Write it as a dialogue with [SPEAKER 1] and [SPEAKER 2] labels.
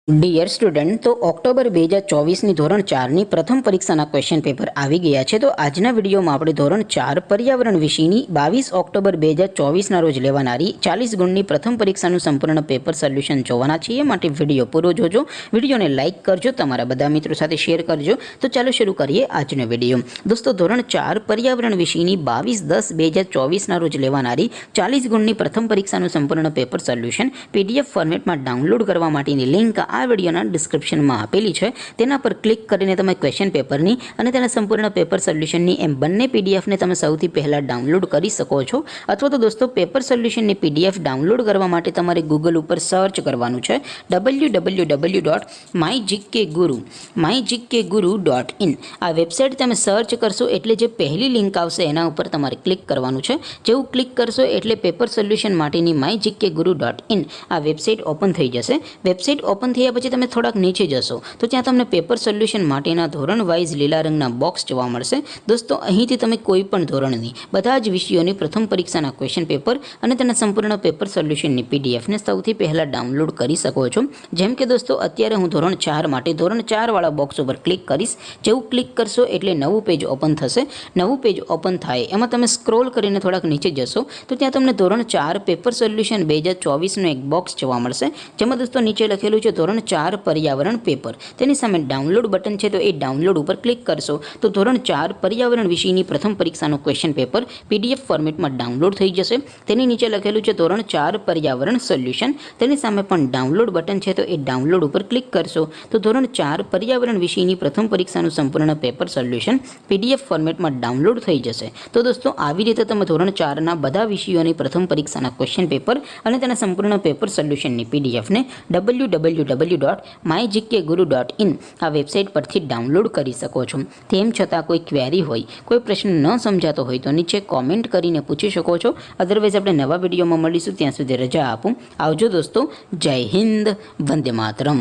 [SPEAKER 1] Dear student, તો October 2024ની ધોરણ 4ની પ્રથમ પરીક્ષાના ક્વેશ્ચન પેપર આવી ગયા છે. તો આજના વિડીયોમાં આપણે ધોરણ 4 પર્યાવરણ વિષયની 22 ઓક્ટોબર 2024ના રોજ લેવાનારી 40 ગુણની પ્રથમ પરીક્ષાનું સંપૂર્ણ પેપર સોલ્યુશન જોવાના છીએ. માટે વિડીયો પૂરો જોજો, વિડીયોને લાઇક કરજો, તમારા બધા મિત્રો સાથે શેર કરજો. તો ચાલો શરૂ કરીએ આજનો વિડીયો. દોસ્તો, ધોરણ 4 પર્યાવરણ વિષયની 22/10/2024ના રોજ લેવાનારી 40 ગુણની પ્રથમ પરીક્ષાનું સંપૂર્ણ પેપર સોલ્યુશન PDF ફોર્મેટમાં ડાઉનલોડ કરવા માટેની લિંક આ વિડીયોના ડિસ્ક્રિપ્શનમાં આપેલી છે. તેના પર ક્લિક કરીને તમે ક્વેશ્ચન પેપરની અને તેના સંપૂર્ણ પેપર સોલ્યુશનની એમ બંને PDFને તમે સૌથી પહેલાં ડાઉનલોડ કરી શકો છો. અથવા તો દોસ્તો, પેપર સોલ્યુશનની PDF ડાઉનલોડ કરવા માટે તમારે ગૂગલ ઉપર સર્ચ કરવાનું છે www.mygkguru.in. આ વેબસાઇટ તમે સર્ચ કરશો એટલે જે પહેલી લિંક આવશે એના ઉપર તમારે ક્લિક કરવાનું છે. જેવું ક્લિક કરશો એટલે પેપર સોલ્યુશન માટેની mygkguru.in આ વેબસાઇટ ઓપન થઈ જશે. વેબસાઇટ ઓપન થયા પછી તમે થોડાક નીચે જશો તો ત્યાં તમને પેપર સોલ્યુશન માટેના ધોરણ વાઇઝ લીલા રંગના બોક્સ જોવા મળશે. દોસ્તો, અહીંથી તમે કોઈ પણ ધોરણની બધા જ વિષયોની પ્રથમ પરીક્ષાના ક્વેશ્ચન પેપર અને તેના સંપૂર્ણ પેપર સોલ્યુશનની PDFને સૌથી પહેલાં ડાઉનલોડ કરી શકો છો. જેમ કે દોસ્તો, અત્યારે હું ધોરણ 4 માટે ધોરણ 4 વાળા બોક્સ ઉપર ક્લિક કરીશ. જેવું ક્લિક કરશો એટલે નવું પેજ ઓપન થશે. નવું પેજ ઓપન થાય એમાં તમે સ્ક્રોલ કરીને થોડાક નીચે જશો તો ત્યાં તમને ધોરણ 4 પેપર સોલ્યુશન 2024નું એક બોક્સ જોવા મળશે. જેમાં દોસ્તો નીચે લખેલું છે ધોરણ 4 પર્યાવરણ પેપર. તેની સામે ડાઉનલોડ બટન છે, તો એ ડાઉનલોડ ઉપર ક્લિક કરશો તો ધોરણ 4 પર્યાવરણ વિષયની પ્રથમ પરીક્ષાનું ક્વેશ્ચન પેપર PDF ફોર્મેટમાં ડાઉનલોડ થઈ જશે. તેની નીચે લખેલું છે ધોરણ 4 પર્યાવરણ સોલ્યુશન. તેની સામે પણ ડાઉનલોડ બટન છે, તો એ ડાઉનલોડ ઉપર ક્લિક કરશો તો ધોરણ 4 પર્યાવરણ વિષયની પ્રથમ પરીક્ષાનું સંપૂર્ણ પેપર સોલ્યુશન PDF ફોર્મેટમાં ડાઉનલોડ થઈ જશે. તો દોસ્તો, આવી રીતે તમે ધોરણ 4ના બધા વિષયોની પ્રથમ પરીક્ષાના ક્વેશ્ચન પેપર અને તેના સંપૂર્ણ પેપર સોલ્યુશનની PDFને www.mygkguru.in આ વેબસાઇટ પરથી ડાઉનલોડ કરી શકો છો. તેમ છતાં કોઈ ક્વેરી હોય, કોઈ પ્રશ્ન ન સમજાતો હોય તો નીચે કોમેન્ટ કરીને પૂછી શકો છો. અધરવાઇઝ આપણે નવા વિડીયોમાં મળીશું. ત્યાં સુધી રજા આપું. આવજો દોસ્તો. જય હિન્દ. વંદે માતરમ.